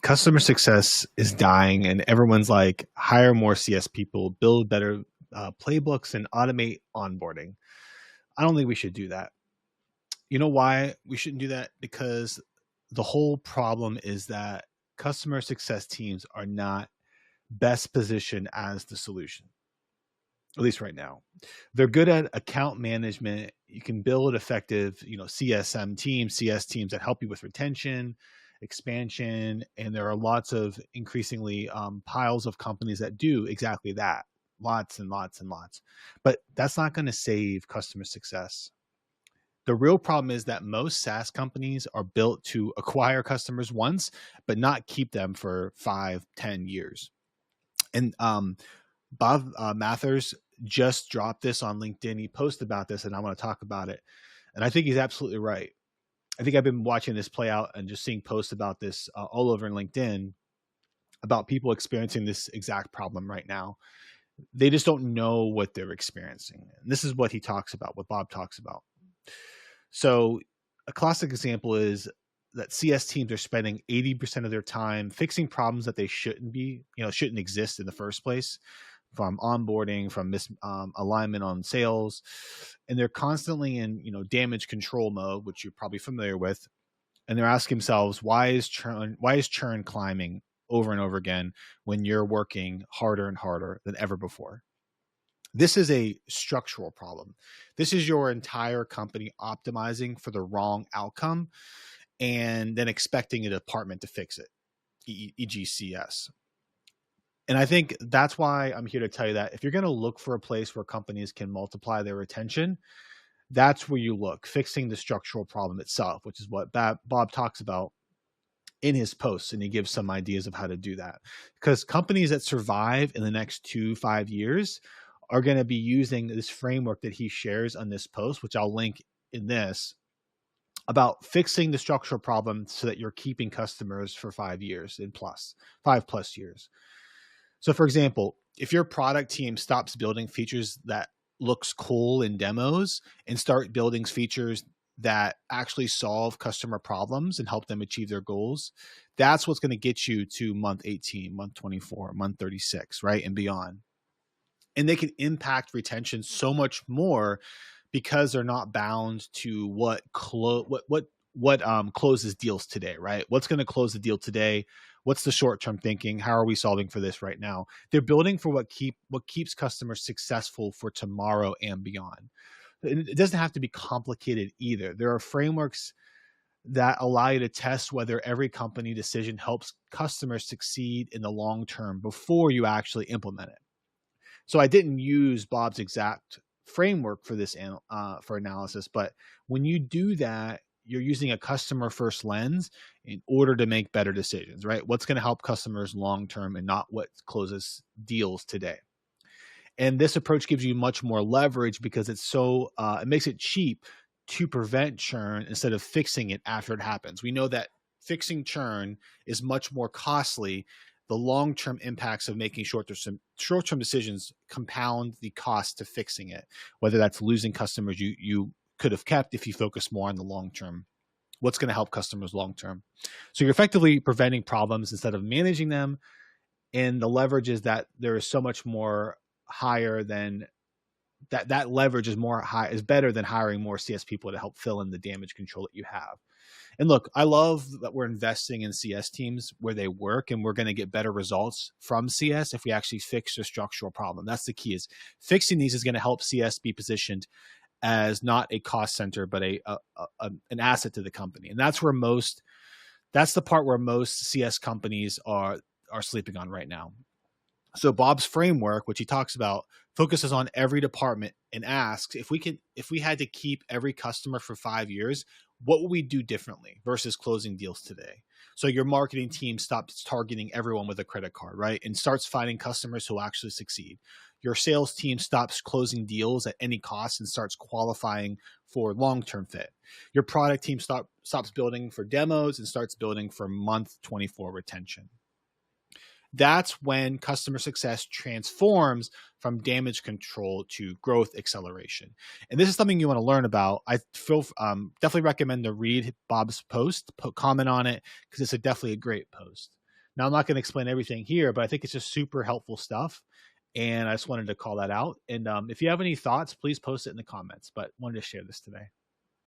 Customer success is dying, and everyone's like, hire more CS people, build better playbooks, and automate onboarding. I don't think we should do that. You know why we shouldn't do that? Because the whole problem is that customer success teams are not best positioned as the solution, at least right now. They're good at account management. You can build effective, CSM teams, CS teams that help you with retention, expansion, and there are lots of increasingly piles of companies that do exactly that. Lots and lots and lots. But that's not going to save customer success. The real problem is that most SaaS companies are built to acquire customers once, but not keep them for 5, 10 years. And Bob Mathers just dropped this on LinkedIn. He posted about this, and I want to talk about it. And I think he's absolutely right. I think I've been watching this play out and just seeing posts about this all over in LinkedIn about people experiencing this exact problem right now. They just don't know what they're experiencing. And this is what he talks about, what Bob talks about. So a classic example is that CS teams are spending 80% of their time fixing problems that they shouldn't exist in the first place, from onboarding, from misalignment on sales. And they're constantly in, damage control mode, which you're probably familiar with. And they're asking themselves, why is churn climbing over and over again when you're working harder and harder than ever before? This is a structural problem. This is your entire company optimizing for the wrong outcome and then expecting a department to fix it, e.g. CS. And I think that's why I'm here to tell you that if you're going to look for a place where companies can multiply their retention, that's where you look, fixing the structural problem itself, which is what Bob talks about in his posts. And he gives some ideas of how to do that. Because companies that survive in the next 2-5 years are going to be using this framework that he shares on this post, which I'll link in this, about fixing the structural problem so that you're keeping customers for 5 years and plus, 5+ years. So for example, if your product team stops building features that looks cool in demos and start building features that actually solve customer problems and help them achieve their goals, that's what's going to get you to month 18, month 24, month 36, right? And beyond. And they can impact retention so much more because they're not bound to what closes deals today, right? What's going to close the deal today? What's the short-term thinking? How are we solving for this right now? They're building for what keeps customers successful for tomorrow and beyond. It doesn't have to be complicated either. There are frameworks that allow you to test whether every company decision helps customers succeed in the long term before you actually implement it. So I didn't use Bob's exact framework for this for analysis, but when you do that, you're using a customer first lens in order to make better decisions, right? What's going to help customers long term and not what closes deals today. And this approach gives you much more leverage because it's it makes it cheap to prevent churn instead of fixing it after it happens. We know that fixing churn is much more costly. The long-term impacts of making short-term decisions compound the cost to fixing it, whether that's losing customers you could have kept if you focus more on the long term. What's going to help customers long term? So you're effectively preventing problems instead of managing them. And the leverage is that there is so much more higher than that leverage is better than hiring more CS people to help fill in the damage control that you have. And look, I love that we're investing in CS teams where they work, and we're going to get better results from CS if we actually fix the structural problem. That's the key, is fixing these is going to help CS be positioned as not a cost center, but an asset to the company. And that's the part where most CS companies are sleeping on right now. So Bob's framework, which he talks about, focuses on every department and asks if we had to keep every customer for 5 years, what would we do differently versus closing deals today? So your marketing team stops targeting everyone with a credit card, right? And starts finding customers who actually succeed. Your sales team stops closing deals at any cost and starts qualifying for long-term fit. Your product team stops building for demos and starts building for month 24 retention. That's when customer success transforms from damage control to growth acceleration. And this is something you want to learn about. I definitely recommend to read Bob's post, comment on it, because it's definitely a great post. Now, I'm not going to explain everything here, but I think it's just super helpful stuff. And I just wanted to call that out. And if you have any thoughts, please post it in the comments. But wanted to share this today.